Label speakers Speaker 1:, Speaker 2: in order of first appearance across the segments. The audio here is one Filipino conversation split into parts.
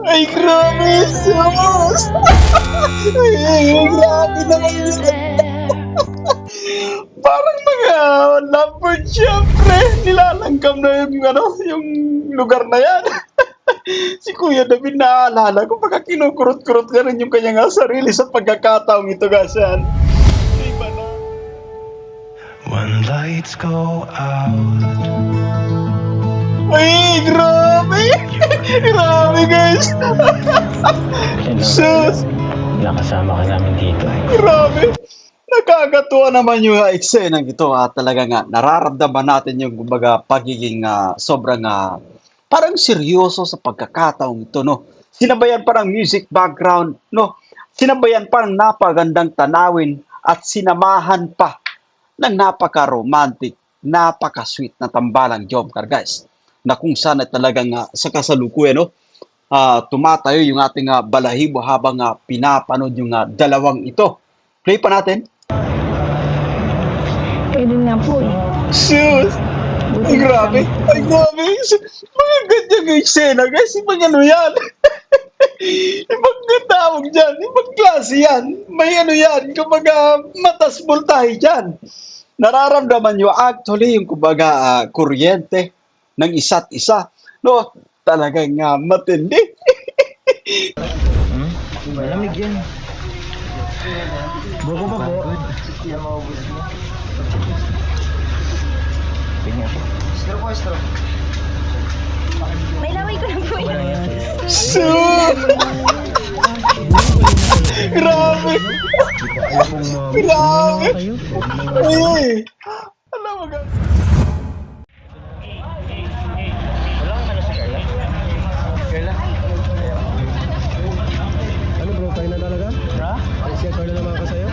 Speaker 1: Ay, grabe, sus! Ay, grabe naman yun. Parang mga lovebird, syempre. Nilalanggam na yung, yung lugar na yan. Si Kuya David, naaalala ko, baka kinukurot-kurot ka rin yung kanyang sarili sa pagkakataong ito, guys. Yan. Iba na.
Speaker 2: When lights go out,
Speaker 1: Ay, grabe! Grabe, guys!
Speaker 3: Yan lang talaga.
Speaker 1: Sus!
Speaker 3: Nakasama ka namin dito.
Speaker 1: Grabe! Nakakatuwa naman yung eksenang ito at talaga nga nararamdaman natin yung kumbaga pagiging sobrang parang seryoso sa pagkakataong ito, no? Sinabayan pa ng music background, no? Sinabayan pa ng napagandang tanawin at sinamahan pa ng napaka-romantic, napaka-sweet na tambalang Jomcar, guys. Na kung saan ay talagang sa kasalukuyan, no? Tumatayo yung ating balahibo habang pinapanood yung dalawang ito. Play pa natin.
Speaker 4: Ganun nga po eh.
Speaker 1: Sus!
Speaker 4: Buti
Speaker 1: Ay, grabe!
Speaker 4: nakasama
Speaker 1: Ay, grabe! Mga ganyan yung eksena, guys. Ibang ano yan? Ibang tawag dyan. Ibang klase yan. May ano yan. Kumbaga, matas voltahe dyan. Nararamdaman nyo actually yung kumbaga kuryente ng isa't isa. No, talagang matindi.
Speaker 3: Malamig yan. Buko pa po. Tingnan po.
Speaker 4: May laway ko na po yan.
Speaker 1: Sus! Grabe! Grabe! Ay! Alam mo guys.
Speaker 3: Walang ano si Carla? Carla?
Speaker 5: Ano bro, kayo na talaga?
Speaker 3: Ha?
Speaker 5: Si Carla na mga kasayo?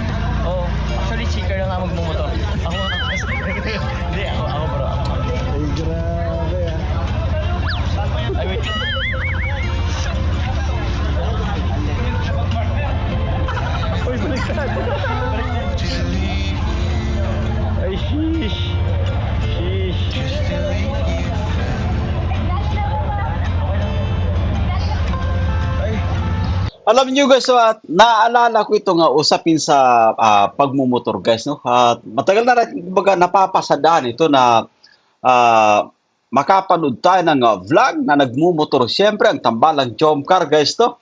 Speaker 3: Oo. Actually, chika lang nga magmumotor. Ako nga. Hindi, ako bro.
Speaker 5: Ay, grabe ah.
Speaker 3: Ay, wait.
Speaker 5: Uy, baliktad!
Speaker 3: Ay, sheesh. Sheesh.
Speaker 1: Alam niyo guys, so, at naalala ko ito nga usapin sa pagmumotor guys, no? At matagal na natin kumbaga napapasadaan ito na makapanood tayo ng vlog na nagmumotor. Siyempre, ang tambalang Jomcar guys, to.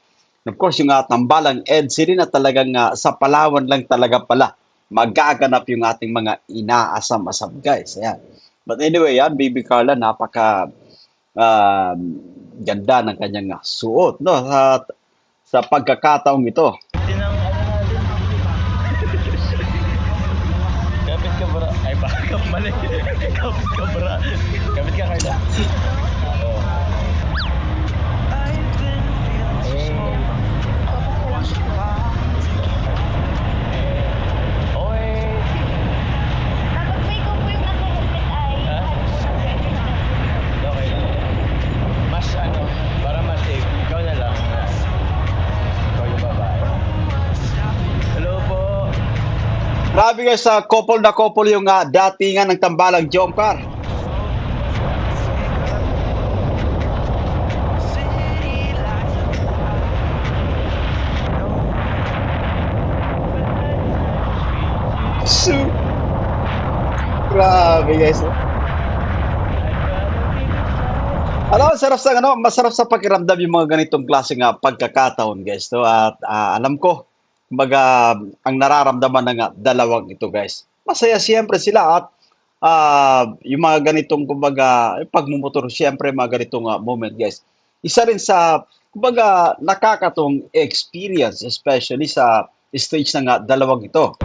Speaker 1: And of course, yung tambalang EDC rin na talagang sa Palawan lang talaga pala magaganap yung ating mga inaasam-asam guys. Ayan. But anyway, yan, Baby Carla, napaka ganda ng kanyang suot, no? At sa pagkakataong ito.
Speaker 3: Tinang ano natin. Kapit ka bra. Ay, baka mali. Kapit ka bra. Kapit ka, Carla. Oo. Oy.
Speaker 4: Kapag may ko po yung naka-helmet ay.
Speaker 3: Ha? Okay lang. Mas ano, para mas safe. Ikaw na lang. Ikaw yung babae. Hello po.
Speaker 1: Grabe guys, sa couple na couple yung datingan ng tambalang Jomcar. Su. Grabe guys. Alam, sarap sa masarap sa pakiramdam yung mga ganitong klaseng pagkakataon guys. No? At alam ko, kumbaga, ang nararamdaman ng dalawang ito guys. Masaya siyempre sila at yung mga ganitong kumbaga, pagmumotor siyempre mga ganitong moment guys. Isa rin sa kumbaga nakakatong experience especially sa stage ng dalawang ito.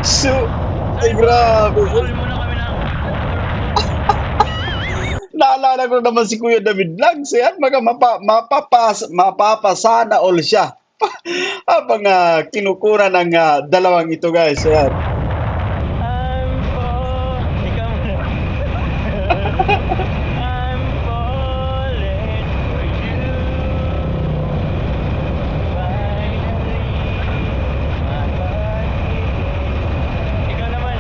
Speaker 1: So, ay grabe.
Speaker 3: Call muna kami na.
Speaker 1: Naalala ko naman si Kuya David Vlogs. Yan, mapapasana all siya. Habang kinukunan ng dalawang ito guys. Yan.
Speaker 3: Ikaw muna. I'm falling for you. Finally, my body. Ikaw naman.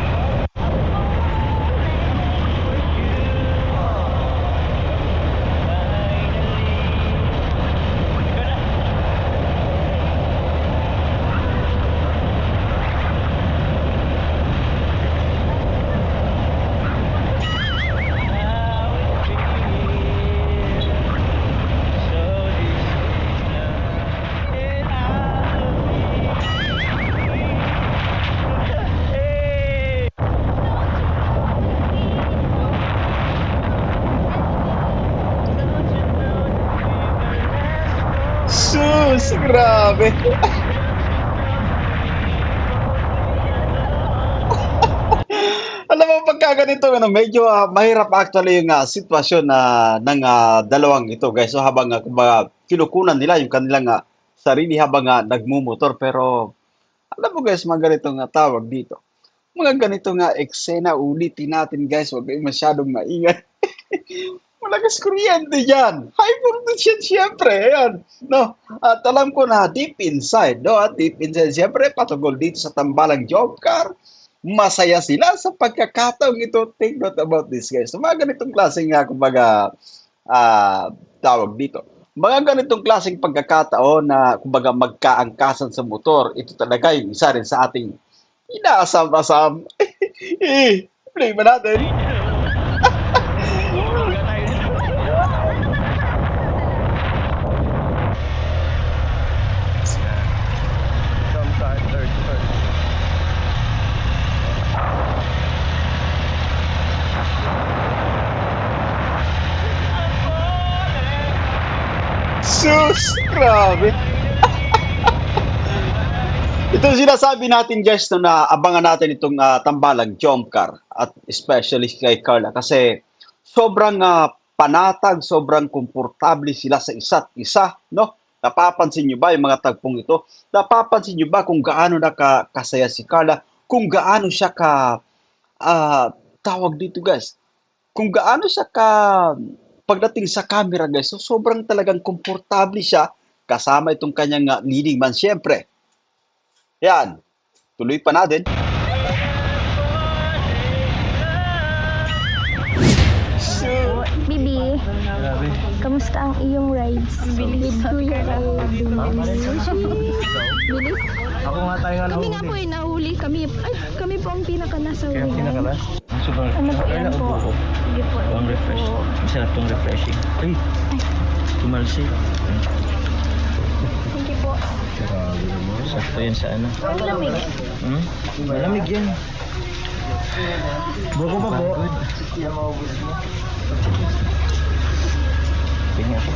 Speaker 1: Grabe. Alam mo pagka ganito ano, medyo mahirap actually yung sitwasyon na ng dalawang ito guys. So habang kumbaga kinukunan nila yung kanilang sarili habang nagmumotor pero alam mo guys, mga ganitong tawag dito. Mga ganitong eksena ulitin natin guys, huwag kayong masyadong maingay. Malakas kuryente dyan. High voltage yan siyempre. Ayan. No? At alam ko na deep inside, no? At deep inside, siyempre, patungkol dito sa tambalang job car. Masaya sila sa pagkakataong ito. Take note about this, guys. So, mga ganitong klaseng, kumbaga, tawag dito. Mga ganitong klaseng pagkakataon na, kumbaga, magkaangkasan sa motor. Ito talaga yung isa rin sa ating inaasam-asam. Play ba natin?
Speaker 3: Jump car, third.
Speaker 1: Sus! Grabe! Ito yung sinasabi natin guys no, na abangan natin itong tambalang jump car at especially kay Carla kasi sobrang panatag, sobrang komportable sila sa isa't isa, no? Napapansin niyo ba yung mga tagpong ito? Napapansin niyo ba kung gaano kasaya si Carla? Kung gaano siya ah, tawag dito guys? Kung gaano siya pagdating sa camera guys, so sobrang talagang komportable siya kasama itong kanyang leading man syempre. Yan. Tuloy pa natin. So,
Speaker 4: Bibi,
Speaker 3: Grabe.
Speaker 4: kamusta ang iyong rides? With Kuya Alvin. Bilis.
Speaker 3: Ako nga tayo nga
Speaker 4: Kami nga po ay nahuli. Kami po ang pinaka nasa
Speaker 3: Kaya
Speaker 4: huli.
Speaker 3: pinakalas. Sobrang
Speaker 4: Ano po yan po? Sige po.
Speaker 3: Ang refresh. Masarap tong refreshing. Ay! Tumalsik.
Speaker 4: Sige po.
Speaker 5: Grabe naman.
Speaker 3: Sakto yan sa ano.
Speaker 4: Ang lamig.
Speaker 3: Hmm? Malamig yan.
Speaker 5: Buko pa po.
Speaker 3: Tingnan ako.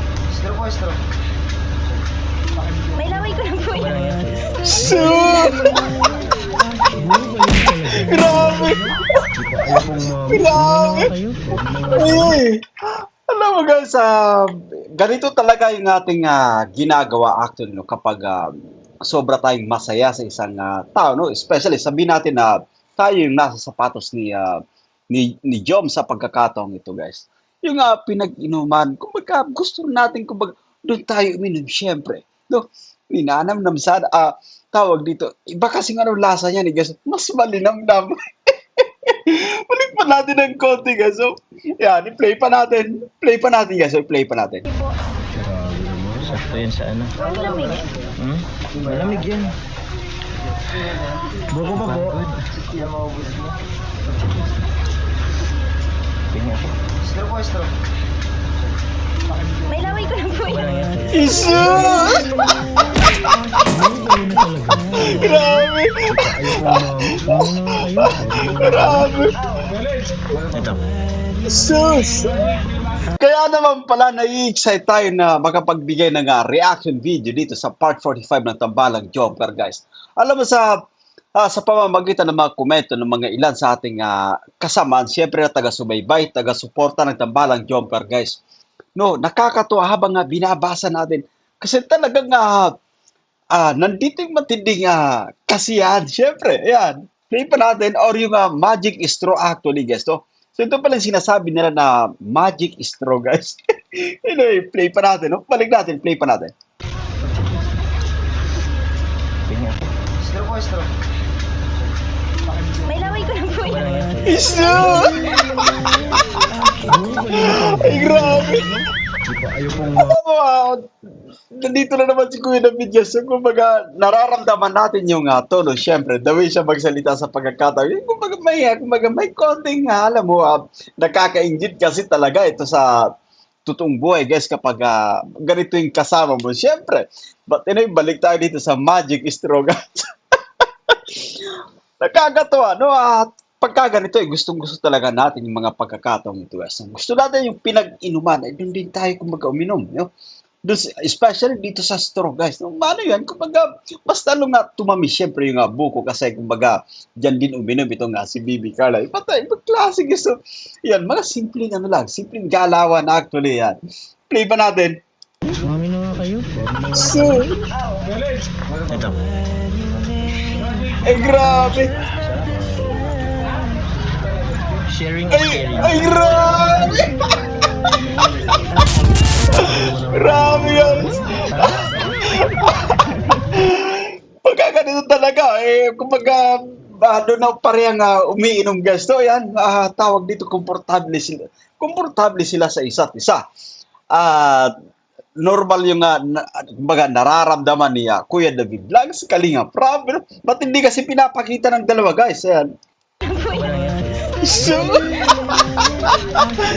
Speaker 4: May laway ko na po
Speaker 3: Wala
Speaker 4: yan.
Speaker 3: yan.
Speaker 1: so, grabe. Grabe.
Speaker 5: Kayo?
Speaker 1: Ay, alam mo guys, ganito talaga yung ating ginagawa actually no, kapag sobra tayong masaya sa isang tao, no? Especially sabihin natin na tayo yung nasa sapatos ni Jom sa pagkakataong ito, guys. Yung pinag-inuman, kumbaga gusto natin, kumbaga doon tayo uminom, syempre. No? Ninanamnam sana, tawag dito, iba kasing lasa niya ni guys, mas malinamnam. Balik pa natin ng konti, guys. So, yan, i-play pa natin. Play pa natin, guys. So, play pa natin.
Speaker 4: Sige po.
Speaker 5: Grabe naman.
Speaker 3: Sakto yan sa ano.
Speaker 4: Ang lamig.
Speaker 3: Hmm? Malamig yan.
Speaker 5: Buko pa po.
Speaker 3: Tingnan ako.
Speaker 4: May laway ko na po
Speaker 3: Wala
Speaker 4: yan.
Speaker 3: yan.
Speaker 1: Isu! Grabe! Grabe!
Speaker 3: Ito.
Speaker 1: Sus! Kaya naman pala nai-excite tayo na makapagbigay ng reaction video dito sa part 45 ng Tambalang Jobber, guys. Alam mo sa pamamagitan ng mga komento ng mga ilan sa ating kasamaan, siyempre na taga-subaybay, taga-suporta ng Tambalang Jobber, guys. No, nakakatuwa habang binabasa natin. Kasi talagang nandito yung matinding kasiyahan. Siyempre, ayan. Play pa natin or yung magic straw actually, guys. No? So ito pala yung sinasabi nila na magic straw, guys. Anyway, play pa natin. No? Balik natin, play pa natin.
Speaker 3: Tingnan ako.
Speaker 4: May laway ko na po
Speaker 3: Wala
Speaker 4: yan.
Speaker 3: yan.
Speaker 1: Isu! Ay, grabe! Alam mo, nandito na naman si Kuya David Diaz. So, kumbaga, nararamdaman natin yung tono. Siyempre, the way siya magsalita sa pagkakataon. Yung kumbaga, may konting, alam mo, nakaka-inggit kasi talaga ito sa totoong buhay, guys, kapag ganito yung kasama mo. Siyempre, but anyway, balik tayo dito sa Magic Straw, guys. Nakakatawa, no? At pagka ganito, gustong-gusto talaga natin yung mga pagkakataong ito. Gusto natin yung pinag-inuman, doon din tayo kumbaga uminom. No? Especially dito sa store, guys. No, ano yan? Kumbaga, basta lang nga tumami, syempre yung buko kasi kumbaga, dyan din uminom ito nga si Bibi Carla. Ipatay, ibang klase gusto. Yan, mga simpleng ano lang, simpleng galawan actually yan. Play ba natin?
Speaker 3: Mami na nga kayo.
Speaker 1: So,
Speaker 3: Ito.
Speaker 1: ay grabe.
Speaker 3: Sharing is
Speaker 1: Ay,
Speaker 3: caring.
Speaker 1: ay grabe. Grabe yan. Pagka ganito talaga, kumbaga, doon na parehang umiinom guys. So, yan, tawag dito, komportable sila. Komportable sila sa isa't isa. At normal yung, kumbaga, nararamdaman niya, Kuya David Vlogs, Kalinga Prab. Ba't hindi kasi pinapakita ng dalawa guys? Ayan. So,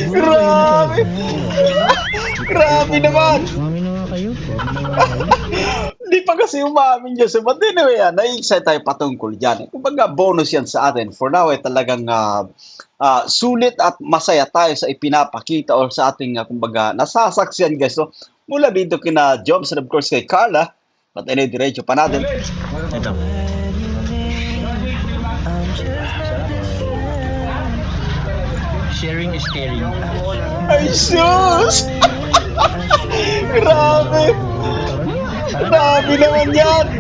Speaker 1: grabe. Grabe naman.
Speaker 3: Mami na nga kayo.
Speaker 1: Hindi pa kasi umamin dyan. So, but anyway, na-excite tayo patungkol dyan. Kumbaga, bonus yan sa atin. For now, talagang sulit at masaya tayo sa ipinapakita or sa ating, kumbaga, nasasaksiyan, guys. So, mula dito kina Jobs and of course kay Carla. But anyway, diretso pa natin.
Speaker 3: Ito. Sharing is caring.
Speaker 1: Ay, sus! Grabe! Grabe naman yan!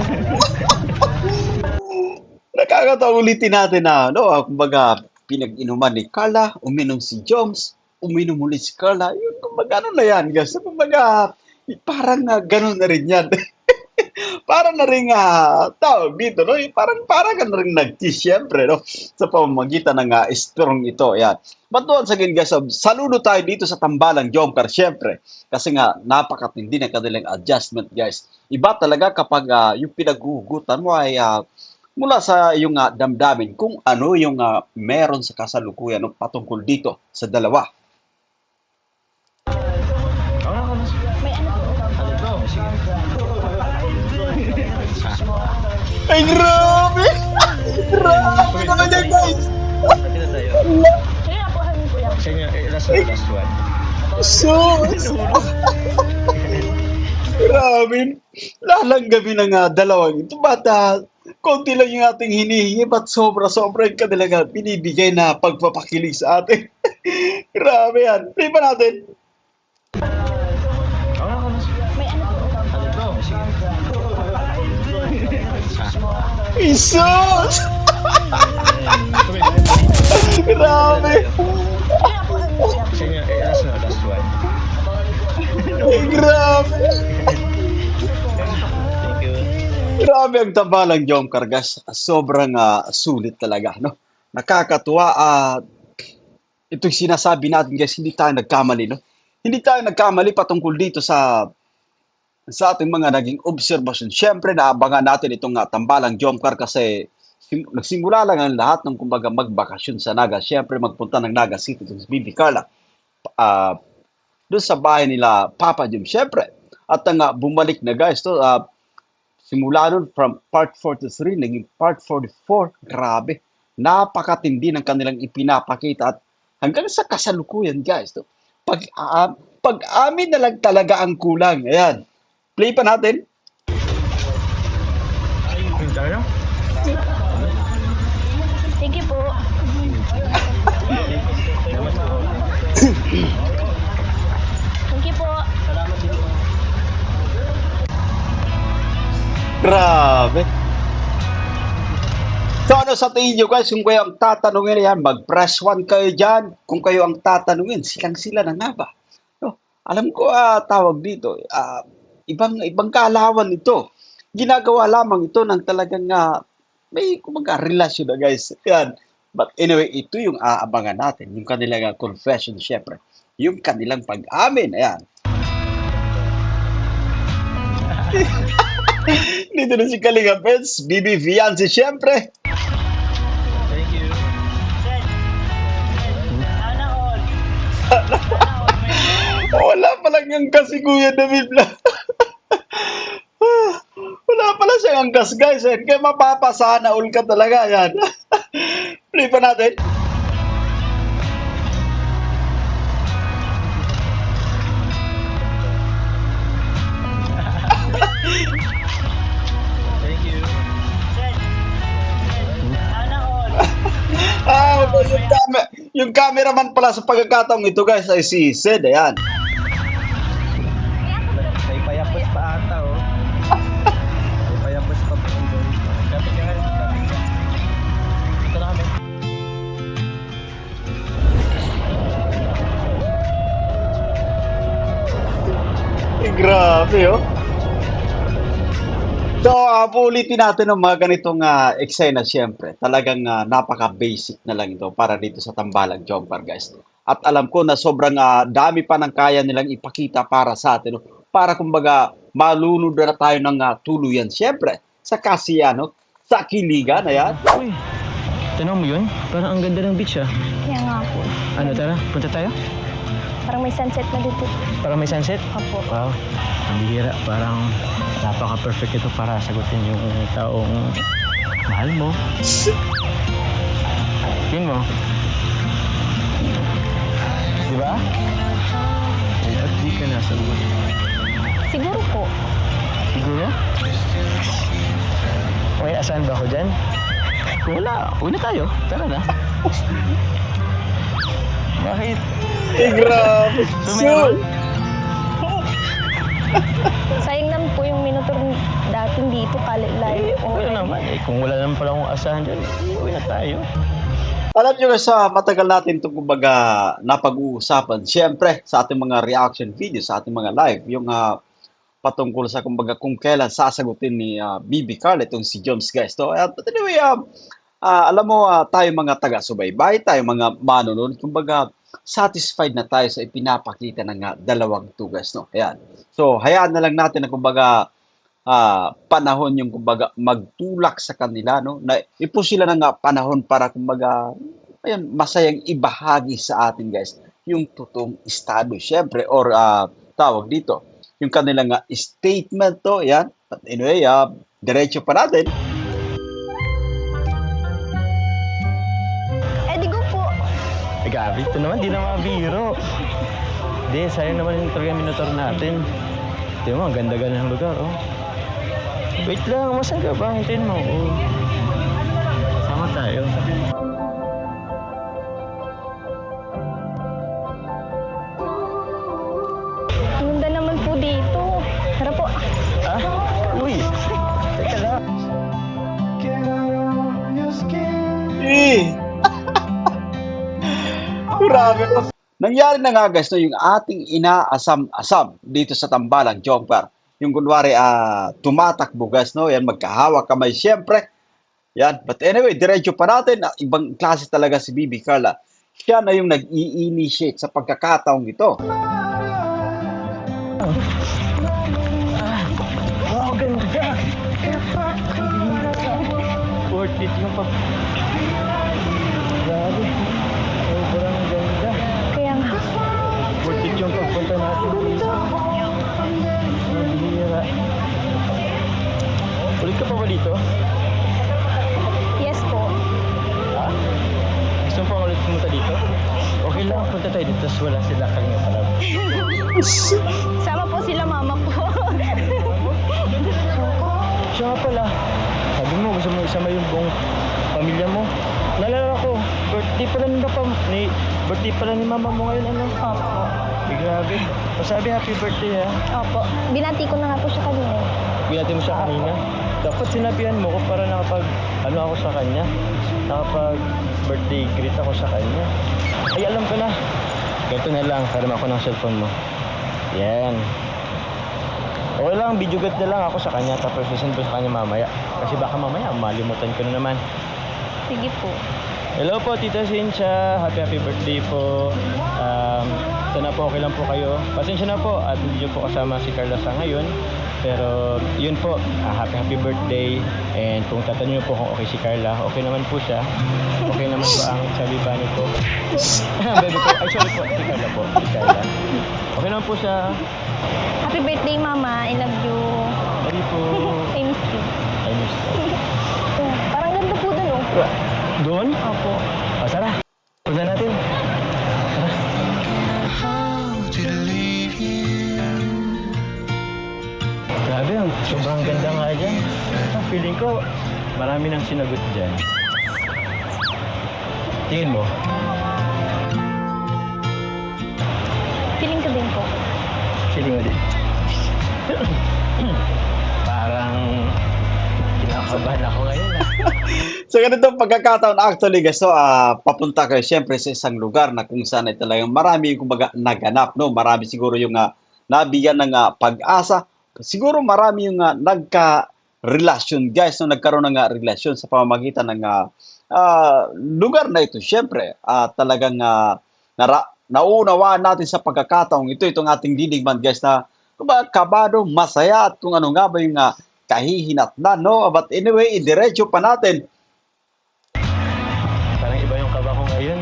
Speaker 1: Nakakatawa ulitin natin na, no, kumbaga, pinag-inuman ni Carla, uminom si Joms, uminom ulit si Carla, yun, kumbaga, ano na yan, guys? Kumbaga, parang ganun na rin yan. Parang na rin tawag dito, no? Parang ka na rin nag-tease, syempre, no? Sa pamamagitan ng strong ito, yan. But once again, guys, saludo tayo dito sa tambalang Jomcar, syempre. Kasi nga, napakatindi ng kanilang adjustment, guys. Iba talaga kapag yung pinaghuhugutan mo ay mula sa iyong damdamin kung ano yung meron sa kasalukuyan no, patungkol dito sa dalawa.
Speaker 4: May ano po?
Speaker 1: Ay, grabe! Grabe naman yan, guys!
Speaker 3: Ito tayo.
Speaker 4: Sige na po, hangin po yan.
Speaker 3: Sige, last one.
Speaker 1: Sus! Grabe! Lalanggabi ng dalawang ito. Ba't konti lang yung ating hinihingi, ba't sobra-sobra yung kanilang binibigay na pagpapakilig sa atin? Grabe yan. Play pa natin.
Speaker 4: May ano po?
Speaker 1: Isus! Grabe!
Speaker 4: Sige na po, hangin po yan.
Speaker 3: Sige, last one.
Speaker 1: Ay, grabe!
Speaker 3: Thank you.
Speaker 1: Grabe ang tambalang Jom Kargas. Sobrang sulit talaga, no? Nakakatuwa. Ito'y sinasabi natin, guys, hindi tayo nagkamali, no? Hindi tayo nagkamali patungkol dito sa ating mga naging observation. Siyempre, naabangan natin itong tambalang Jomcar kasi nagsimula lang ang lahat ng kumbaga magbakasyon sa Naga. Siyempre, magpunta ng Naga City to si Bibi Carla. Doon sa bahay nila Papa Jom, siyempre. At bumalik na guys, to, simula nun from part 43, naging part 44. Grabe. Napakatindi ng kanilang ipinapakita at hanggang sa kasalukuyan guys. To, pag-amin na lang talaga ang kulang. Ayan. Play pa natin.
Speaker 3: Tayo?
Speaker 4: Thank you po. Thank you po.
Speaker 1: Grabe. So ano sa tingin nyo guys, kung kayo ang tatanungin yan, mag-press 1 kayo dyan. Kung kayo ang tatanungin, silang sila na nga ba? No, alam ko tawag dito, ibang kaalawan ito. Ginagawa lamang ito ng talagang may kumbaga relasyon na guys. Yan. But anyway, ito yung aabangan natin. Yung kanilang confession syempre. Yung kanilang pag-amin. Ayan. Dito na si Kalinga Pets, Bibi Fiancé syempre.
Speaker 3: Thank you.
Speaker 1: Wala palang angkas si Kuya David na. Wala pala siyang angkas guys. Kaya mapapasana all ka talaga yan. Play pa natin. cameraman pala sa pagkakataong ito guys ay si Sid. Ayan.
Speaker 3: May payapos pa ata, oh. May payapos pa po. Kapit ka nga. Kapit ka. Ito na kami.
Speaker 1: Grabe, oh. So, ulitin natin ang mga ganitong eksena siyempre. Talagang napaka-basic na lang ito para dito sa Tambalang Jomper, guys. At alam ko na sobrang dami pa ng kaya nilang ipakita para sa atin. No? Para kumbaga malunod na tayo ng tuluyan. Siyempre, sa kasiyan, no? Sa kiligan, ayan.
Speaker 3: Uy, tanong mo yun? Parang ang ganda ng beach, ah.
Speaker 4: Kaya nga po.
Speaker 3: Ano, tara, punta tayo?
Speaker 4: Parang may sunset na dito.
Speaker 3: Parang may sunset?
Speaker 4: Opo.
Speaker 3: Wow, ang bihira. Parang napaka-perfect ito para sagutin yung taong mahal mo. Yun mo. Di ba? Eh, ba't di ka nasagot?
Speaker 4: Siguro po.
Speaker 3: Siguro? May asahan ba ako dyan? Kung wala, uwi na tayo. Tara na. Bakit?
Speaker 1: Grabe.
Speaker 3: Sumeron?
Speaker 4: Sayang naman po yung minotor dating dito, kalilayo.
Speaker 3: Wala naman. Eh, kung wala naman pala akong asahan dyan, uwi na tayo.
Speaker 1: Alam nyo guys, matagal natin itong kumbaga napag-uusapan. Siyempre, sa ating mga reaction videos, sa ating mga live, yung patungkol sa kumbaga kung kailan sasagutin ni BB Carl itong si Jones guys. So, but anyway, alam mo, tayo mga taga-subaybay, tayo mga manonood, kumbaga satisfied na tayo sa ipinapakita ng dalawang tugas. No? Ayan. So, hayaan na lang natin na kumbaga panahon yung kumbaga magtulak sa kanila. No? Na ipo sila ng panahon para kumbaga ayan, masayang ibahagi sa atin guys yung totoong estado. Siyempre, or tawag dito, yung kanilang statement to. Ayan. But anyway, diretso pa natin.
Speaker 4: Eh, di go po.
Speaker 3: Ay, gabi. Ito naman, di na mabiro. Hindi, sayang naman yung talaga minotor natin. Ito mo, ang ganda-ganda ng lugar, oh. Wait lang, masan ka ba? Hintayin mo, oh. Sama tayo.
Speaker 4: Ganda naman po dito. Tara po.
Speaker 3: Ah? Uy! Teka lang.
Speaker 1: Eh. Grabe. Nangyari na nga guys, no, yung ating inaasam-asam dito sa Tambalang Jomper. Yung kunwari, tumatakbo guys, no? Yan, magkahawak kamay, siyempre. Yan. But anyway, diretso pa natin. Ibang klase talaga si BB Carla. Siya na yung nag-i-initiate sa pagkakataong ito.
Speaker 3: Wow, ganda! Worth it yung pag... Grabe. Sobrang ganda.
Speaker 4: Kaya nga.
Speaker 3: Worth it yung pagpunta natin dito. Ang bihira. Ulit ka pa ba dito?
Speaker 4: Yes po.
Speaker 3: Ha? Gusto mo pa ulit pumunta dito? Okay lang, punta tayo dito. Tapos wala sila kanya pala.
Speaker 4: Sama po sila mama ko.
Speaker 3: Siya nga pala. Sabi mo, gusto mo isama yung buong pamilya mo. Nalala ko, birthday pala ni mama mo ngayon, ano?
Speaker 4: Opo.
Speaker 3: Eh, grabe. Masabi, happy birthday, ha?
Speaker 4: Opo. Binati ko na nga po siya kanina.
Speaker 3: Binati mo siya kanina. Dapat sinabihan mo ko para ako sa kanya. Nakapag-birthday greet ako sa kanya. Ay, alam ko na. Ganito na lang, karama ako ng cellphone mo. Yan. Okay lang, video gat na lang ako sa kanya. Tapos sisend ko sa kanya mamaya. Kasi baka mamaya, malimutan ko na naman.
Speaker 4: Sige po.
Speaker 3: Hello po, Tita Cynthia. Happy birthday po. Sana po okay lang po kayo. Pasensya na po at hindi nyo po kasama si Carla sa ngayon. Pero yun po, happy birthday. And kung tatanungin nyo po kung okay si Carla, okay naman po siya. Okay naman po ang sabi ba nito. Baby ko, ay sorry po, si Carla po. Si Carla. Okay naman po siya.
Speaker 4: Happy birthday, Mama. I love you.
Speaker 3: Sorry po.
Speaker 4: I miss you.
Speaker 3: I miss you.
Speaker 4: Parang ganda po dun, oh.
Speaker 3: Doon?
Speaker 4: Opo.
Speaker 3: O, tara. Punta natin. Tara. Grabe, sobrang ganda nga dyan. Feeling ko, marami nang sinagot dyan. Tingin mo.
Speaker 4: Feeling ko din po.
Speaker 3: Feeling mo din. Parang kinakabahan ako ngayon ah.
Speaker 1: Sa ganitong pagkakataon actually guys, so papunta kayo siyempre sa isang lugar na kung saan ay talagang marami kumbaga naganap, no? Marami siguro yung nabigyan ng pag-asa. Siguro marami yung nagka-relasyon guys, no? Nagkaroon ng relasyon sa pamamagitan ng lugar na ito. Siyempre, talagang naunawaan natin sa pagkakataong ito, itong ating didigman guys na kumbaga kabado, masaya at kung ano nga ba yung kahihinatnan, no? But anyway, idiretso pa natin.
Speaker 3: Parang iba yung kaba ko ngayon.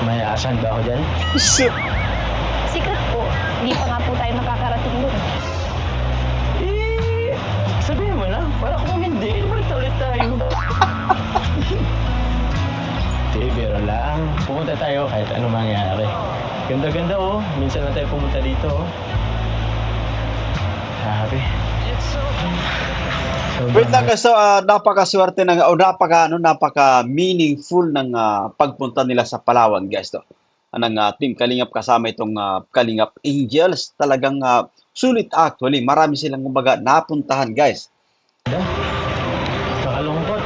Speaker 3: May asan ba ako dyan?
Speaker 4: Secret po. Hindi pa nga po tayo makakarating doon.
Speaker 3: Eh, sabihin mo na. Para kung hindi, balik ulit tayo. Biro lang. Pumunta tayo kahit anong mangyari. Ganda-ganda oh. Minsan na tayo pumunta dito oh. Sabi.
Speaker 1: Wait lang guys, so napakaswerte ng o napaka meaningful ng pagpunta nila sa Palawan guys to. Ng Team Kalingap kasama itong Kalingap Angels, talagang sulit actually. Marami silang kumbaga napuntahan guys.
Speaker 3: Kakalungkot.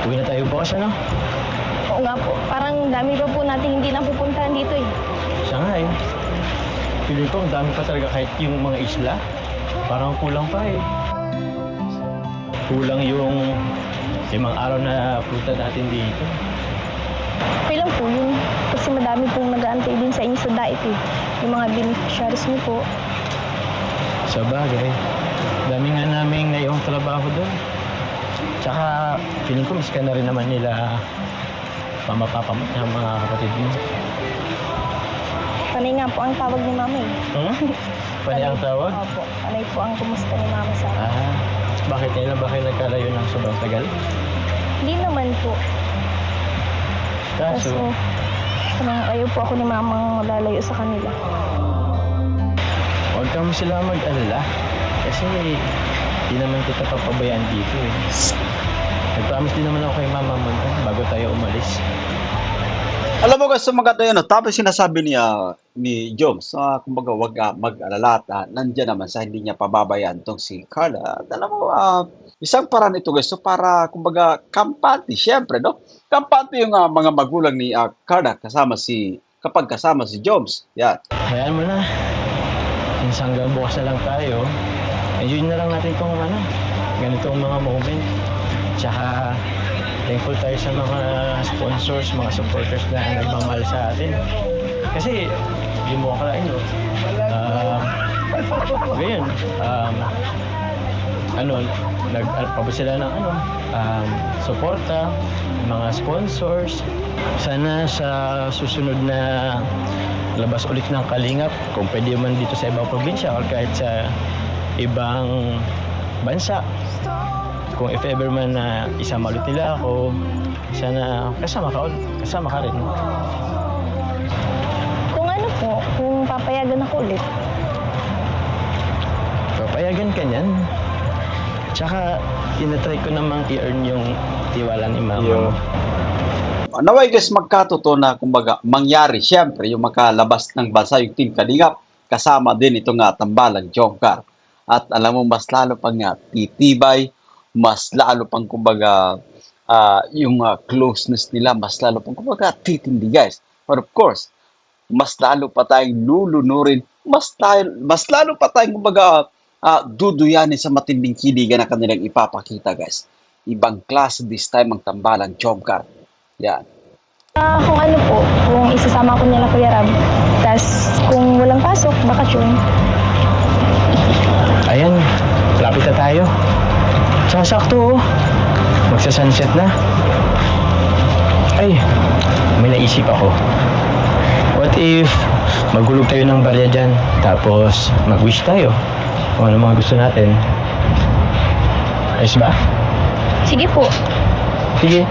Speaker 3: Uwi na tayo bukas ano?
Speaker 4: Oo nga po. Parang dami pa po natin hindi napupuntahan dito eh.
Speaker 3: Siya nga eh. Feeling ko ang dami pa talaga kahit yung mga isla. Parang kulang pa eh. Kulang yung 5 araw na punta natin dito.
Speaker 4: Okay lang po yun. Kasi madami pong nag-aantay din sa inyo sa diet eh. Yung mga beneficiaries niyo po.
Speaker 3: Sa bagay, dami nga naming ngayong trabaho doon. Tsaka, feeling ko miss ka na rin naman nila mama-papa mo at mga kapatid mo.
Speaker 4: Panay nga po ang tawag ni mama eh.
Speaker 3: Panay ang tawag?
Speaker 4: Opo. Panay po ang kumusta ni mama sa akin.
Speaker 3: Bakit nila? Bakit nagkalayo ng sobrang tagal?
Speaker 4: Hindi naman po.
Speaker 3: Kaso,
Speaker 4: Kaso, parang ayaw po ako ni mamang malalayo sa kanila.
Speaker 3: huwag kang sila mag-alala. Kasi, di naman kita papabayaan dito eh. Nag-promise din naman ako kay mama mo bago tayo umalis.
Speaker 1: Alam mo guys, so maganda yun, no? Tapos sinasabi ni Joms, kumbaga wag mag-alala at nandiyan naman sa hindi niya pababayaan tong si Carla. At alam mo, isang paraan ito guys, so para kumbaga kampante, syempre, no? Kampante yung mga magulang ni Carla kapag kasama si Joms. Yan.
Speaker 3: Hayaan mo na. Since hanggang bukas na lang tayo, enjoy na lang natin itong ganitong mga moment. Tsaka, thankful tayo sa mga sponsors, mga supporters na nagmamahal sa atin. Kasi, hindi mo akalain, no? Ngayon, nagpapa sila ng suporta, mga sponsors. Sana sa susunod na labas ulit ng Kalingap, kung pwede man dito sa ibang probinsya or kahit sa ibang bansa, kung if ever man na isama ulit nila ako, sana kasama ka rin.
Speaker 4: Kung ano po, kung papayagan ako ulit.
Speaker 3: Papayagan ka niyan. Tsaka, tinatry ko namang i-earn yung tiwala ni mama.
Speaker 1: Naway guys, magkatotoo na kumbaga mangyari siyempre yung makalabas ng bansa yung Team Kalingap kasama din itong tambalang Jomcar. At alam mo, mas lalo pang titibay, mas lalo pang kumbaga yung closeness nila, mas lalo pang kumbaga titindi guys. But of course, mas lalo pa tayong lulunurin, mas lalo pa tayong kumbaga duduyanin sa matinding kiligan na kanilang ipapakita guys. Ibang klase this time ang tambalang Jomcar. Yan.
Speaker 4: Kung ano po, kung isasama ko nila Kuya Rab, tas kung walang pasok, bakasyon.
Speaker 3: Ayan, lapit na tayo. Tsaka sakto oh. Magsa-sunset na. Ay, may naisip ako. What if maghulog tayo ng barya dyan, tapos mag-wish tayo kung ano mga gusto natin. Ayos ba?
Speaker 4: Sige po.
Speaker 3: Sige.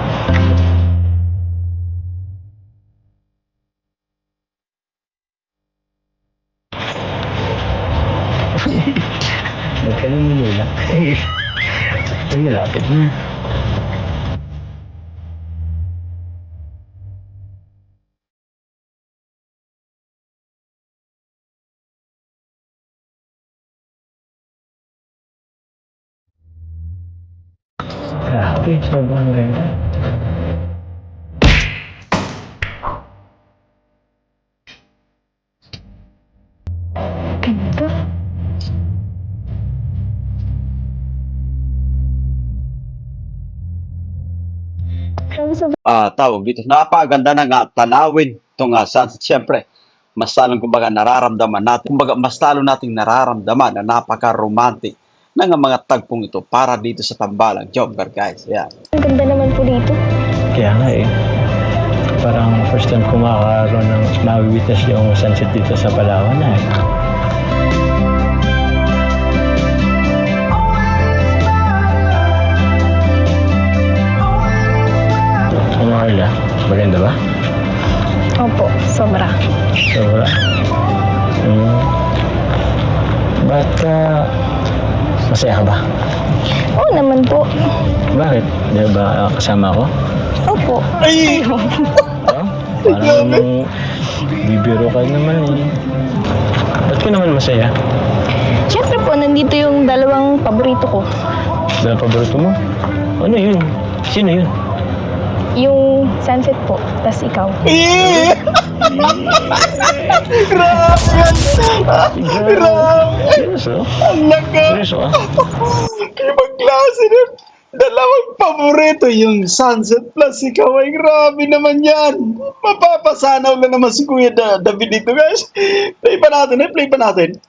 Speaker 3: Magkaroon mo nila. Ay, lapit na. Grabe, sobrang ganda.
Speaker 4: Ganda. Grabe, sobrang
Speaker 1: Tawag dito, napakaganda na nga tanawin itong sunset. Siyempre, mas lalong kumbaga nararamdaman natin, kumbaga mas lalo nating nararamdaman na napaka-romantic ng mga tagpong ito para dito sa Tambalang Jomcar, guys. Yeah.
Speaker 4: ganda naman po dito.
Speaker 3: Kaya nga eh. Parang first time ko makakaroon ng ma-witness yung sunset dito sa Palawan na eh. Ano Carla? Maganda ba?
Speaker 4: Opo, sobra.
Speaker 3: Sobra. Hmm. Ba't ka masaya ka ba?
Speaker 4: Oo naman po.
Speaker 3: Bakit? Di ba kasama ako?
Speaker 4: Opo.
Speaker 1: Ay!
Speaker 3: Oh? Parang namang bibiro ka naman eh. Ba't ka naman masaya?
Speaker 4: Siyempre po, nandito yung dalawang paborito ko.
Speaker 3: Dahil paborito mo? Ano yun? Sino yun?
Speaker 4: Yung sunset po, tas ikaw.
Speaker 1: Eh! Grabe yan! Grabe!
Speaker 3: Seryoso?
Speaker 1: Ang laka!
Speaker 3: Seryoso ah?
Speaker 1: Ibang klase na. Dalawang paborito, yung Sunset Plus. Ikaw ay grabe naman yan. Mapapasanaw na naman si Kuya David dito, guys. Play pa natin, play pa natin.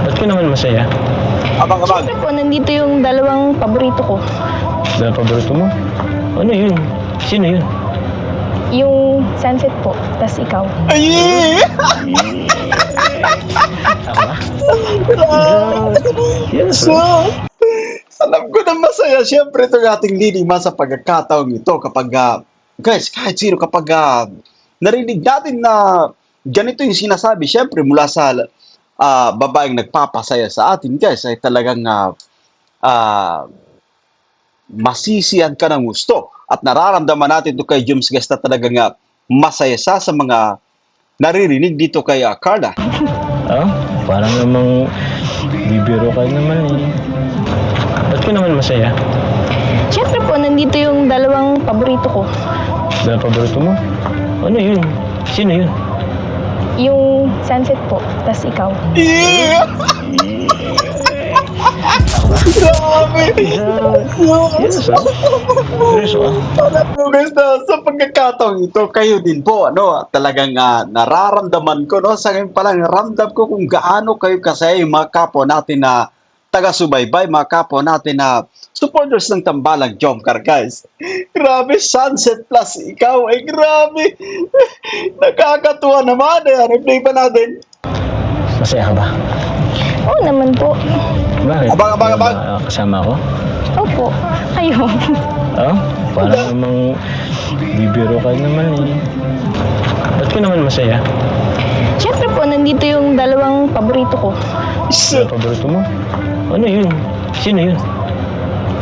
Speaker 3: Ba't ka naman masaya?
Speaker 1: Abang-abang.
Speaker 4: Siyempre po, nandito yung dalawang paborito ko.
Speaker 3: Dahil paborito mo? Ano yun? Sino yun?
Speaker 4: Yung sunset po, tas ikaw.
Speaker 1: Ay!
Speaker 3: Ako ba?
Speaker 1: Grabe!
Speaker 3: Seryoso?
Speaker 1: Alam ko na masaya. Siyempre, ito yung ating leading man sa pagkakataong ito. Kapag, guys, kahit sino, kapag narinig natin na ganito yung sinasabi, siyempre, mula sa babaeng nagpapasaya sa atin, guys, ay talagang masisiyan ka ng gusto. At nararamdaman natin ito kay James Guest na talagang masaya sa mga naririnig dito kay Carla.
Speaker 3: Oh? Parang namang bibiro ka naman eh. Ba't ka naman masaya?
Speaker 4: Siyempre po, nandito yung dalawang paborito ko.
Speaker 3: Dahil paborito mo? Ano yun? Sino yun?
Speaker 4: Yung sunset po, tas ikaw.
Speaker 1: Yeah! Grabe!
Speaker 3: Seryoso? Seryoso ah?
Speaker 1: Alam mo guys na sa pagkakataong ito, kayo din po, talagang nararamdaman ko, sa ngayon pa lang, ramdam ko kung gaano kayo kasaya yung mga kapwa natin na taga-subaybay, mga kapwa natin na supporters ng Tambalang Jomcar, guys. Grabe, Sunset Plus, ikaw ay grabe. Nakakatuwa naman, replay pa natin.
Speaker 3: Masaya ka ba?
Speaker 4: Oo naman po.
Speaker 3: Bakit?
Speaker 1: Abang.
Speaker 3: Di ba kasama ako?
Speaker 4: Opo, kayo.
Speaker 3: Oh? Parang namang bibiro ka naman eh. Ba't ka naman masaya?
Speaker 4: Siyempre po, nandito yung dalawang paborito ko.
Speaker 3: Dahil paborito mo? Ano yun? Sino yun?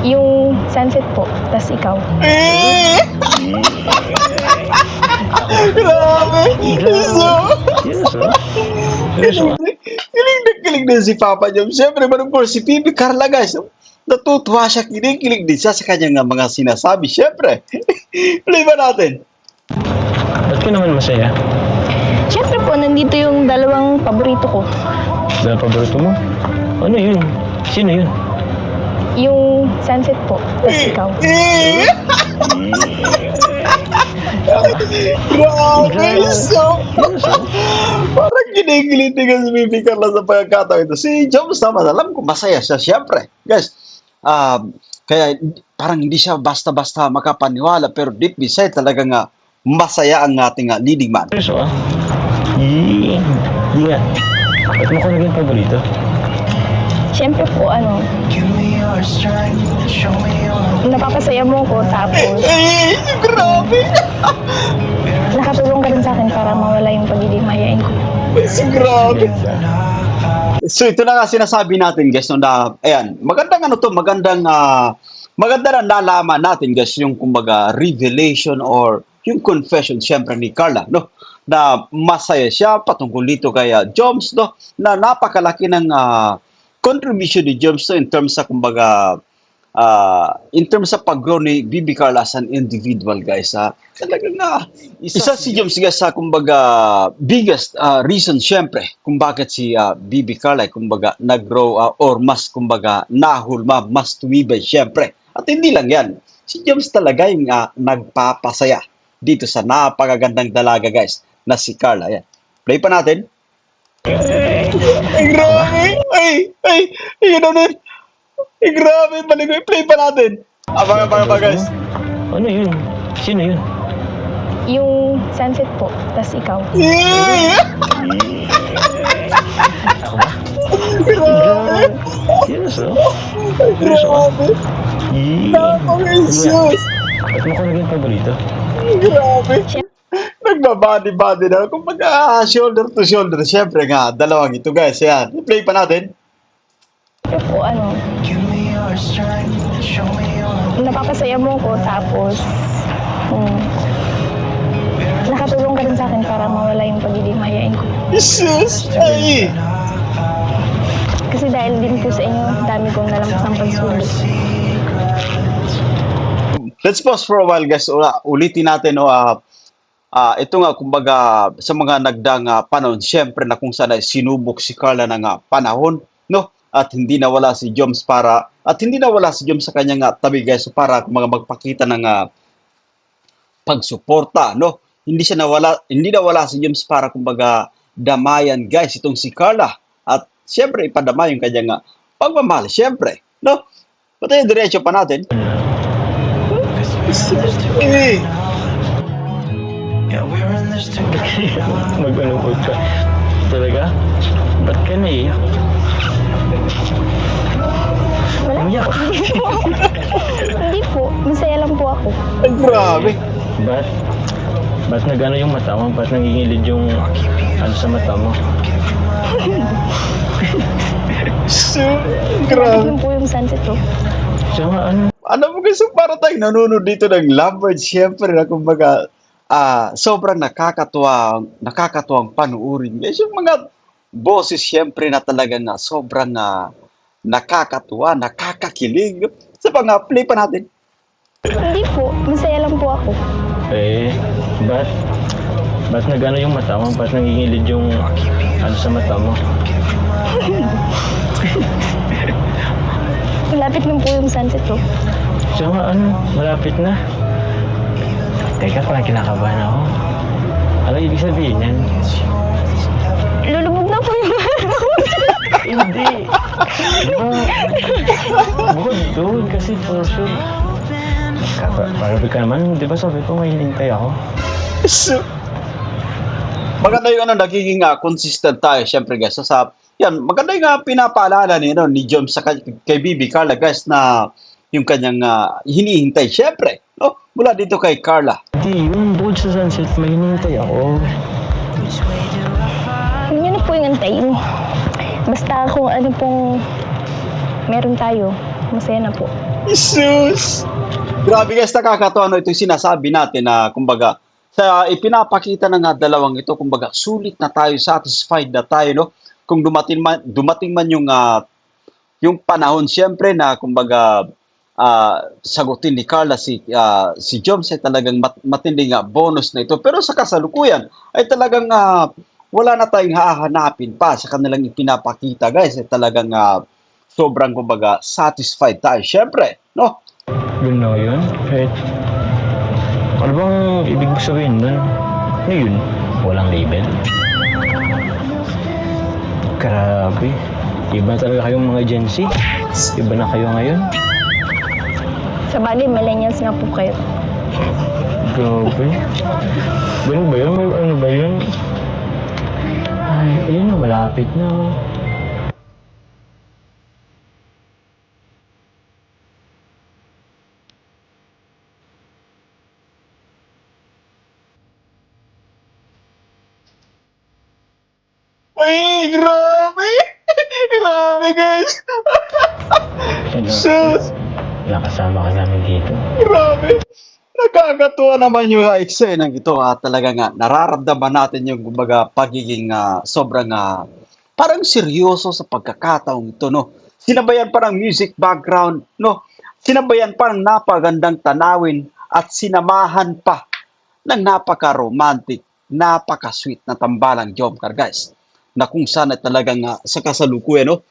Speaker 4: Yung sunset po, tas ikaw.
Speaker 1: Eh! Grabe!
Speaker 3: Seryoso? Seryoso ah?
Speaker 1: Kilig din si Papa Jom. Siyempre, man of course, si Pibi Carla, guys. Natutuwa siya, kilig din siya sa kanyang mga sinasabi. Siyempre, play ba natin?
Speaker 3: Ba't ka naman masaya?
Speaker 4: Siyempre po, nandito yung dalawang paborito ko.
Speaker 3: Dahil paborito mo? Ano yun? Sino yun?
Speaker 4: Yung sunset po, tas ikaw.
Speaker 1: Eh! Grabe! So,
Speaker 3: Seryoso?
Speaker 1: parang kinikilig din si Pibi Carla sa pagkakataon ito. Si Joms naman, alam ko, masaya siya. Siyempre, guys, kaya parang hindi siya basta-basta makapaniwala, pero deep inside talagang masaya ang ating leading man.
Speaker 3: Seryoso ah? Hindi nga. Ba't mo ko naging paborito?
Speaker 4: Siyempre po, napapasaya mo ko, tapos
Speaker 1: Eh, grabe!
Speaker 4: nakatulong ka rin sa akin para mawala yung pagiging mahihain ko.
Speaker 1: Grabe! So ito na nga sinasabi natin guys, na ayan, maganda na nalaman natin guys yung kumbaga revelation or yung confession syempre ni Carla, no? Na masaya siya patungkol dito kay Joms, no? Na napakalaki ng contribution ni Joms, no? In terms sa kumbaga in terms sa pag-grow ni Bibi Carla as an individual, guys, talagang isa si James, guys, sa kumbaga biggest reason syempre kung bakit si Bibi Carla kumbaga nag-grow or mas kumbaga nahulma, mas tumibay syempre. At hindi lang yan, si James talaga yung nagpapasaya dito sa napakagandang dalaga, guys, na si Carla. Yan. Play pa natin. Ay, grabe! Ay, yun na nun. Ay, grabe, balik play pa natin. Abang, guys.
Speaker 3: Ano yun? Sino yun?
Speaker 4: Yung sunset po, tas ikaw.
Speaker 3: Ako ba?
Speaker 1: Grabe!
Speaker 3: Seryoso?
Speaker 1: Grabe! Napaka-Jesus!
Speaker 3: Ba't mo ko naging paborito?
Speaker 1: Grabe! Nagbabody-body na. Kung shoulder to shoulder, syempre nga, dalawang ito, guys. Yan. I-play pa natin.
Speaker 4: Pero po,
Speaker 2: Give me your strength, show me your
Speaker 4: napapasaya mo ko, tapos, nakatulong ka rin sa akin para mawala yung pagiging mahihain ko.
Speaker 1: Jesus! Ay!
Speaker 4: Kasi dahil din po sa inyo, dami kong nalampas ng pagsulit.
Speaker 1: Let's pause for a while, guys. Ulitin natin, ito nga, kumbaga, sa mga nagdang panahon, syempre na kung saan ay sinubok si Carla ng panahon, no? At hindi nawala si Joms sa kanyang tabi, guys, para kumbaga magpakita ng pagsuporta, no? Hindi nawala si Joms para kumbaga damayan, guys, itong si Carla. At syempre, ipadama yung kanyang pagmamahal, syempre, no? Pati diretso pa natin. Eh,
Speaker 2: Yeah, we're in this together.
Speaker 3: Mag-alungkot ka. Talaga? Ba't ka naiyak?
Speaker 4: Wala.
Speaker 3: Umiyak?
Speaker 4: Hindi po, masaya lang po ako.
Speaker 1: ay, grabe.
Speaker 3: Ba't? Ba't nagano yung mata mo? Ba't nangingilid yung ano sa mata mo?
Speaker 1: So,
Speaker 4: Malapit
Speaker 1: grabe.
Speaker 4: lang po yung sunset ko.
Speaker 3: Siya nga ano?
Speaker 1: Ano mo guys, para tayong nanonood dito ng Lovebirds, syempre na kumbaga, sobrang nakakatuwang panuurin. Guys, yung mga boses, syempre na talagang sobrang nakakatuwa, nakakakilig. Sa mga play pa natin.
Speaker 4: Hindi po, masaya lang po ako.
Speaker 3: Eh, ba't? Ba't nagano yung mata mo? Ba't nangingilid yung ano sa mata mo?
Speaker 4: Malapit lang po yung sunset ko.
Speaker 3: Siya nga ano? Malapit na. Teka, parang kinakabahan ako. Ano ibig sabihin yan?
Speaker 4: Lulubog na po yung
Speaker 3: Hindi. Diba? Bukod doon kasi for sure. Parang ka naman, di ba sabi ko may hinintay ako?
Speaker 1: So, maganda yung nagiging consistent tayo, syempre guys. So, yan, maganda yung pinapaalala ni Jom sa kay Bibi Carla, guys, na yung kanyang hinihintay, syempre, no? Mula dito kay Carla.
Speaker 3: Hindi, yung bukod sa sunset, may hinintay ako.
Speaker 4: Huwag niyo na po yung antayin. Basta kung ano pong meron tayo, masaya na po.
Speaker 1: Jesus! Grabe guys, nakakatawa no, ito yung sinasabi natin na kumbaga sa ipinapakita ng dalawang ito, kumbaga sulit na tayo, satisfied na tayo, no? Kung dumating man yung panahon siyempre na kumbaga sagutin ni Carla si Joms ay talagang matinding bonus na ito. Pero sa kasalukuyan ay talagang wala na tayong hahanapin pa sa kanilang ipinapakita, guys. Ay talagang sobrang kumbaga satisfied tayo siyempre, no?
Speaker 3: Yun na yun? Kahit... Ano bang ibig sabihin nun? Ano yun? Walang label? Grabe. Iba talaga kayong mga Gen Z. Iba na kayo ngayon.
Speaker 4: Sa bagay, millennials nga po kayo.
Speaker 3: Grabe. Ganun ba yun? May ano ba yun? Ay, ayun na, malapit na.
Speaker 1: Ay, grabe! Grabe guys! Sus!
Speaker 3: Nakasama ka namin dito.
Speaker 1: Grabe! Nakakatuwa naman yung eksenang ito. Talaga nga, nararamdaman natin yung kumbaga pagiging sobrang parang seryoso sa pagkakataong ito, no? Sinabayan pa ng music background, no? Sinabayan pa ng napagandang tanawin at sinamahan pa ng napaka-romantic, napaka-sweet na tambalang Jomcar, guys. Na kung saan ay talagang sa kasalukuyan, no,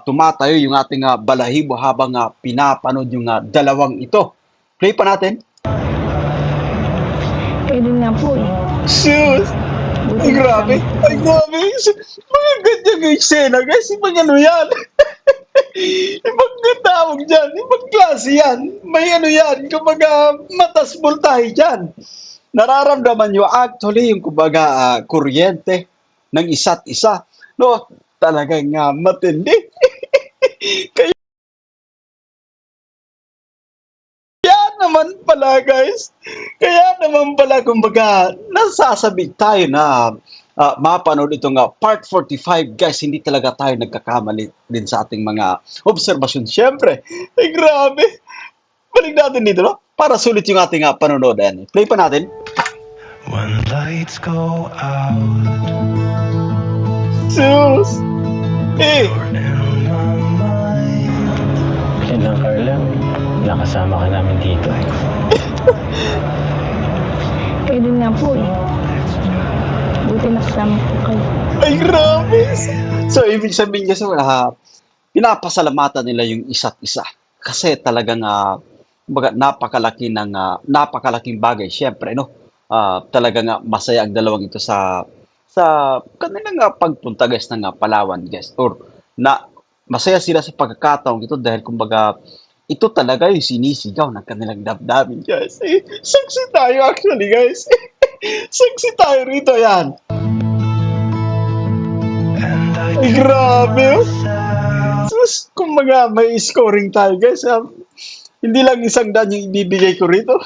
Speaker 1: tumatayo yung ating balahibo habang pinapanood yung dalawang ito. Play pa natin.
Speaker 4: Kayo din nga po eh.
Speaker 1: Sus!
Speaker 4: Buti
Speaker 1: Ay, grabe!
Speaker 4: nakasama
Speaker 1: Ay, grabe! Mga ganyang eksena, guys. Ibang ano yan? Ibang tawag dyan. Ibang klase yan. May ano yan. Kumbaga, matas voltahe dyan. Nararamdaman nyo actually yung kumbaga kuryente ng isa't isa. No, talagang matindi. Kaya naman pala guys, kaya naman pala kumbaga nasasabik tayo na mapanood itong part 45 guys, hindi talaga tayo nagkakamali din sa ating mga obserbasyon. Siyempre, ay grabe. Balik natin dito, no? Para sulit yung ating panonood. Ayan. Play pa natin.
Speaker 2: When lights go out,
Speaker 1: Sus! Eh!
Speaker 2: you're in my mind.
Speaker 3: Yan lang, Carla. Nakasama ka namin dito.
Speaker 4: Kayo din nga po eh. Buti nakasama po kayo.
Speaker 1: Ay, grabe! So, ibig sabihin kasi, pinapasalamatan nila yung isa't isa. Kasi talagang, kumbaga, napakalaking bagay. Siyempre, no? Talagang masaya ang dalawang ito sa kanilang pagpunta, guys, ng Palawan, guys. Or, masaya sila sa pagkakataong ito dahil, kumbaga, ito talaga yung sinisigaw ng kanilang damdamin, guys. Eh, saksi tayo, actually, guys. Saksi tayo rito, yan.
Speaker 2: And I
Speaker 1: Ay,
Speaker 2: tell
Speaker 1: grabe, oh.
Speaker 2: myself,
Speaker 1: Sus, kumbaga, may scoring tayo, guys. Hindi lang 100 yung ibibigay ko rito.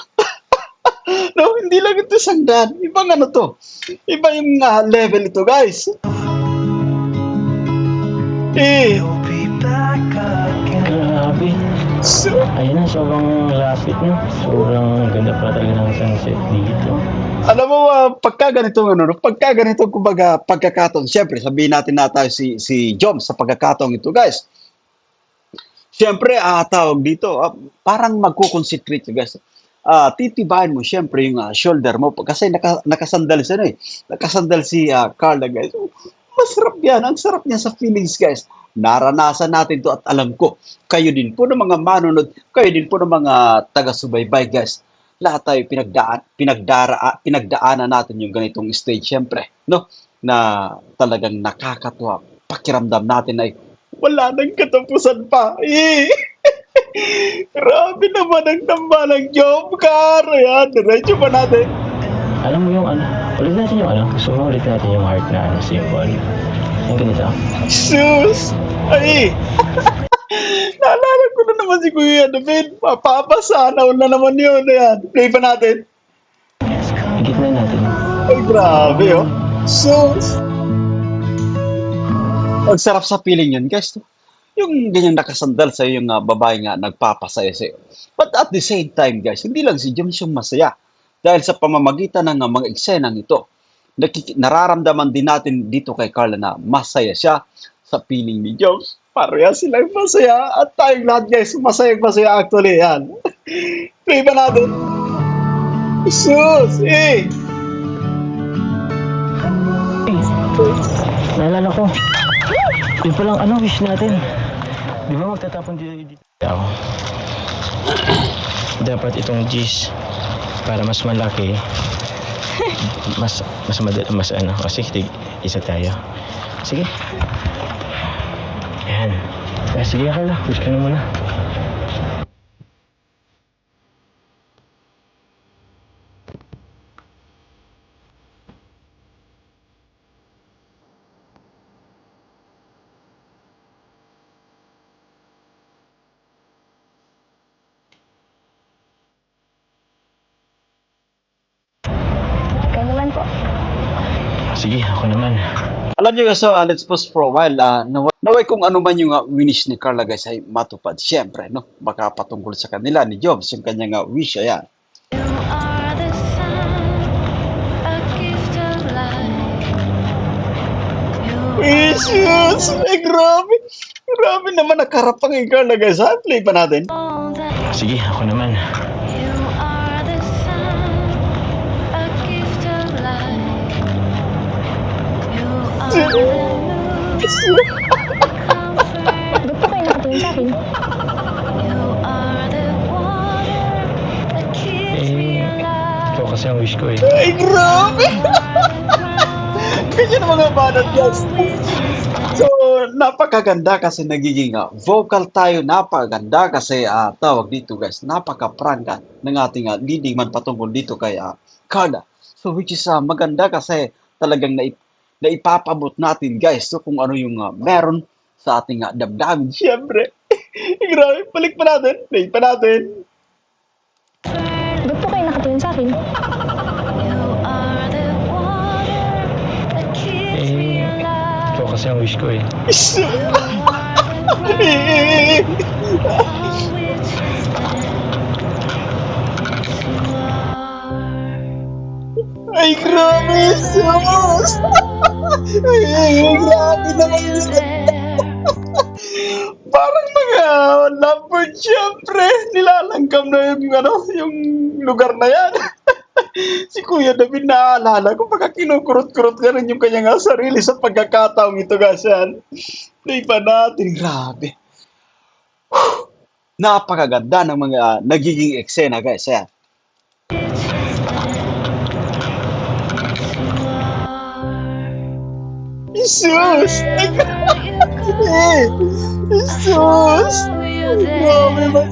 Speaker 1: No, hindi lang ito 100. Ibang ano to. Iba yung level ito, guys. Eh,
Speaker 2: you'll be back again.
Speaker 3: Grabe.
Speaker 1: so,
Speaker 3: Ayun na, sobrang lapit, no? Sobrang ganda pa talaga ng sunset dito.
Speaker 1: alam mo, pagka ganito, ano, no? Pagka ganito, kumbaga, pagkakataon, siyempre, sabihin natin na tayo si Jom sa pagkakataong ito, guys. Siyempre, tawag dito, parang magkukonsentrate ka, guys. Titibayan mo, siyempre, yung shoulder mo. Kasi nakasandal siya, eh. Nakasandal si Carla, guys. Masarap yan. Ang sarap niya sa feelings, guys. Naranasan natin to at alam ko, kayo din po ng mga manunod, kayo din po ng mga taga-subaybay, guys. Lahat tayo pinagdaanan natin yung ganitong stage, siyempre, no? Na talagang nakakatuwa. Pakiramdam natin ay wala nang katapusan pa. Eh. Grabe naman ang tambalang job, Car. Ayan, diretso pa natin.
Speaker 3: Alam mo yung ano? Ulit natin yung ano? Gusto mo ulit natin yung heart na symbol? Yung ganito.
Speaker 1: Sus! Ay! Naalala ko na naman si Kuya David. Papapasanaw na naman yun. Ayan, play pa natin.
Speaker 3: Higit na natin.
Speaker 1: Ay, grabe, oh. Sus! Ang sarap sa feeling yun, guys. Yung ganyan nakasandal sa yung babae nga nagpapasaya sa'yo. But at the same time, guys, hindi lang si James yung masaya. Dahil sa pamamagitan ng mga eksenang ito, nararamdaman din natin dito kay Carla na masaya siya sa feeling ni Jones. Pareha silang masaya at tayong lahat, guys, masaya actually. Yan. Play ba natin? Sus! Eh!
Speaker 3: Naalala ko. Yung palang ano, wish natin. Di ba magtatapon dito? Ako. Dapat itong G's para mas malaki. Mas ano. O sige, isa tayo. Sige. Yan. Sige, Carla. Wish ka na muna.
Speaker 4: Kayo naman po.
Speaker 3: Sige, ako naman.
Speaker 1: Alam niyo guys, so let's pause for a while. Naway kung ano man yung wish ni Carla, guys, ay matupad. Siyempre, no? Baka patungkol sa kanila ni Jobs, yung kanyang wish, ayan.
Speaker 6: Are the sun, a gift of light. You
Speaker 1: Wishes! Ay, grabe! Grabe naman, nakarap ang Carla guys ha. Play pa natin.
Speaker 3: Sige, ako naman.
Speaker 6: You are the sun, a gift of light. You are the moon, comfort.
Speaker 4: Ba't po kayo nakatingin sa akin?
Speaker 6: You are the water that keeps me alive.
Speaker 3: Ikaw kasi ang wish ko eh.
Speaker 1: Ay, grabe!
Speaker 6: You are the ground
Speaker 1: Ganyan mga banat guys.
Speaker 6: on which I stand.
Speaker 1: So, napakaganda kasi nagiging vocal tayo, napakaganda kasi tawag dito guys, napaka-prangka ng ating leading man patungkol dito kay Carla. So, which is maganda kasi talagang naipapabot natin guys so kung ano yung meron sa ating damdamin. Siyempre, grabe, balik pa natin, play pa natin.
Speaker 4: Ba't po kayo nakatingin sa akin?
Speaker 6: You are the water that keeps me alive.
Speaker 3: Ikaw kasi ang wish ko eh.
Speaker 6: You are the ground on which I stand. Yes, you are.
Speaker 1: Ay, grabe, sus! Ay, grabe naman yun. Parang mga lovebird, syempre, nilalangkam na yung lugar na yan. Si Kuya David naaalala ko, baka kinukurot-kurot ka rin yung kanyang sarili sa pagkakataong ito, guys, yan. Play pa natin, grabe. Napakaganda ng mga nagiging eksena, guys, yan. Jesus! Ay, Jesus! Grabe ba?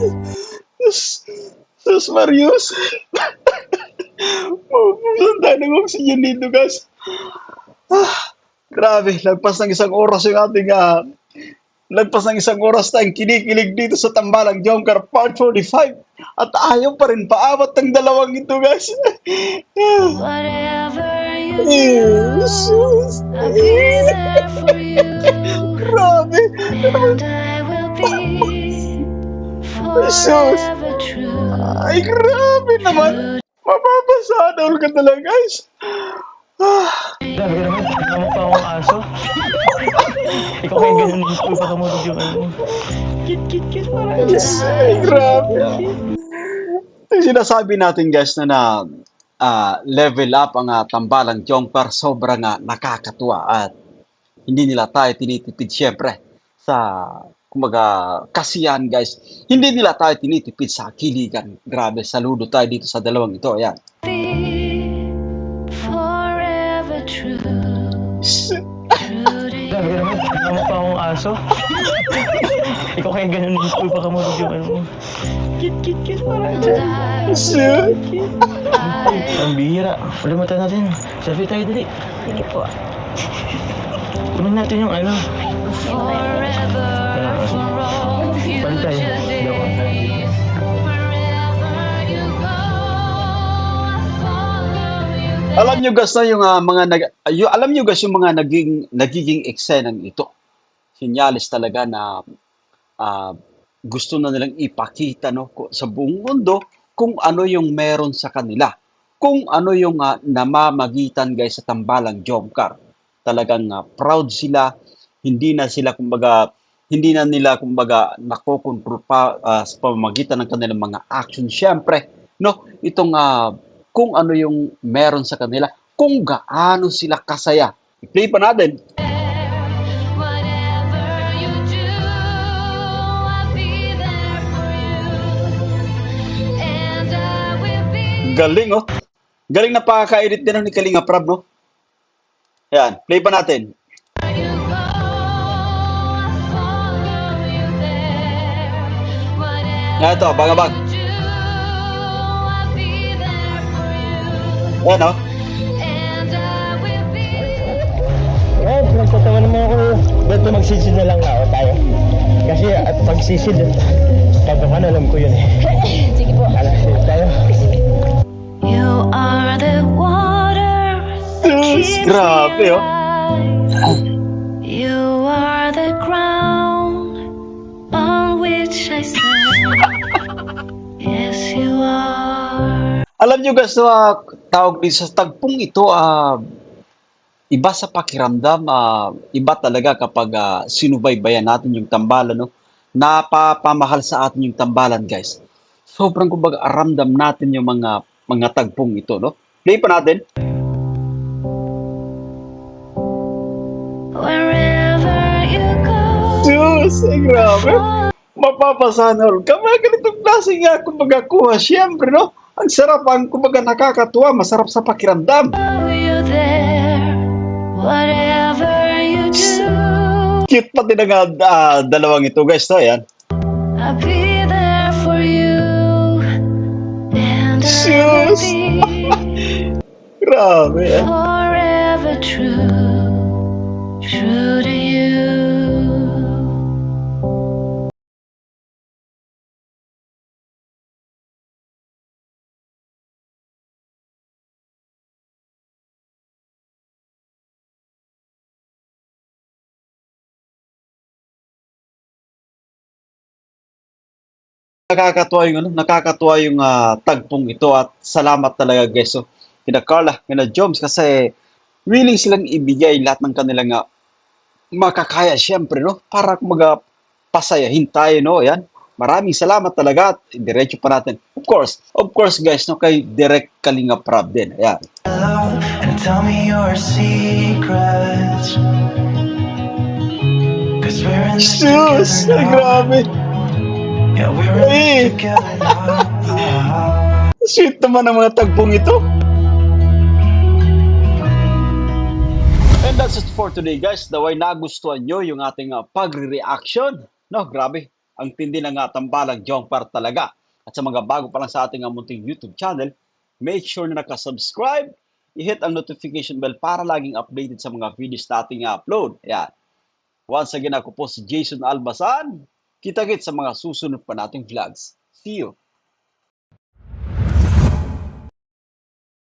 Speaker 1: Sus Marius! Mapupusan tayo ng oxygen dito, guys. Grabe, lagpas ng isang oras yung ating lagpas ng isang oras tayong kinikilig dito sa Tambalang Jomcar Part 45 at ayaw pa rin paawat ng dalawang ito, guys.
Speaker 6: Whatever you do,
Speaker 1: Jesus!
Speaker 6: I'll be there for you.
Speaker 1: Grabe!
Speaker 6: And I will be
Speaker 1: Jesus!
Speaker 6: forever true.
Speaker 1: Ay, grabe naman! Mapapasadol ka talaga, guys.
Speaker 3: Grabe ka naman, tignan mo pa akong aso. Ikaw kaya ganun gusto ko pa kamunod yung ano. Kit, parang
Speaker 1: Ay, grabe. Yung sinasabi natin, guys, na level up ang Tambalang Jomcar, sobrang nakakatuwa at hindi nila tayo tinitipid syempre sa kumbaga kasiyahan, guys. Hindi nila tayo tinitipid sa kiligan. Grabe, saludo tayo dito sa dalawang ito. Ayan.
Speaker 6: Be forever true. True to
Speaker 3: Grabe ka naman, tignan mo pa akong aso. Ikaw kaya ganun gusto ko pa kamunod yung ano. Kit, parang ang bihira. Ulimutan natin. Selfie tayo dali.
Speaker 4: Sige po.
Speaker 3: Kunin natin yung ano.
Speaker 6: forever for all
Speaker 3: Pantay.
Speaker 6: future days. Wherever you go, I follow you there.
Speaker 1: Alam nyo, guys, na yung alam nyo, guys, yung mga nagiging eksenang ito. Sinyalis talaga na gusto na nilang ipakita, no, sa buong mundo kung ano yung meron sa kanila. Kung ano yung namamagitan, guys, sa Tambalang Jomcar. Talagang proud sila. Hindi na nila kumbaga nakokontrol pa sa pamamagitan ng kanilang mga action. Siyempre, no, itong kung ano yung meron sa kanila, kung gaano sila kasaya. I-play pa natin.
Speaker 6: Whatever you do, I'll be there for you. And I will be
Speaker 1: Galing, oh. Galing na pakaka-edit din ni Kalinga Prab, no? Ayan, play pa natin.
Speaker 6: where you go, I follow you there.
Speaker 1: Yan ito,
Speaker 6: Whatever
Speaker 1: bangabang.
Speaker 6: you do, I'll be there for you.
Speaker 1: Ayan, oh.
Speaker 6: And I will be
Speaker 3: Eh, nagtatawa naman ako. Ba't magsisid na lang ako tayo? Kasi at pagsisid, pagkakan alam ko yun eh.
Speaker 4: Sige po.
Speaker 3: Alasin tayo.
Speaker 6: You are the water that
Speaker 1: Sus,
Speaker 6: keeps
Speaker 1: grabe,
Speaker 6: me
Speaker 1: oh.
Speaker 6: alive. You are the ground on which I stand. Yes, you are.
Speaker 1: Alam nyo, guys, tawag din sa tagpong ito, iba sa pakiramdam, iba talaga kapag sinubaybayan natin yung tambalan, no? Napapamahal sa atin yung tambalan, guys. Sobrang kumbaga ramdam natin yung mga tagpong ito, no? Play pa natin.
Speaker 6: Wherever you go,
Speaker 1: Diyos, ay grabe. Mapapasanol ka. Mga ganitong klase nga, kumbaga kuha. Siyempre, no? Ang sarap, ang kumbaga nakakatuwa, masarap sa pakiramdam.
Speaker 6: follow you there. Whatever you do,
Speaker 1: Cute pati ng dalawang ito, guys. No? Ayan.
Speaker 6: I'll be there for you. And I will
Speaker 1: Diyos,
Speaker 6: be
Speaker 1: grabe.
Speaker 6: forever true, true to you.
Speaker 1: Nakakatuwa yung, nakakatuwa yung tagpong ito at salamat talaga, guys. So, kina Carla, kina Joms, kasi willing silang ibigay lahat ng kanilang makakaya, siyempre, no? Para kumaga pasayahin tayo, no? Yan. Maraming salamat talaga at diretso pa natin. Of course, guys, no? Kay Direk Kalinga Prab din. Ayan.
Speaker 2: Hello, and tell me your secrets. Cause we're in this
Speaker 1: Sus,
Speaker 2: together
Speaker 1: ay
Speaker 2: now.
Speaker 1: grabe.
Speaker 2: Yeah, we're in
Speaker 1: Ay,
Speaker 2: this together now.
Speaker 1: sweet naman ang mga tagpong ito. And that's it for today, guys. Daway nagustuhan nyo yung ating pagre-reaction. No, grabe. Ang tindi ng tambalang Jongpar talaga. At sa mga bago pa lang sa ating munting YouTube channel, make sure na nakasubscribe, i-hit ang notification bell para laging updated sa mga videos na ating upload. Ayan. Once again, ako po si Jason Albasan. Kita-kits sa mga susunod pa nating vlogs. See you!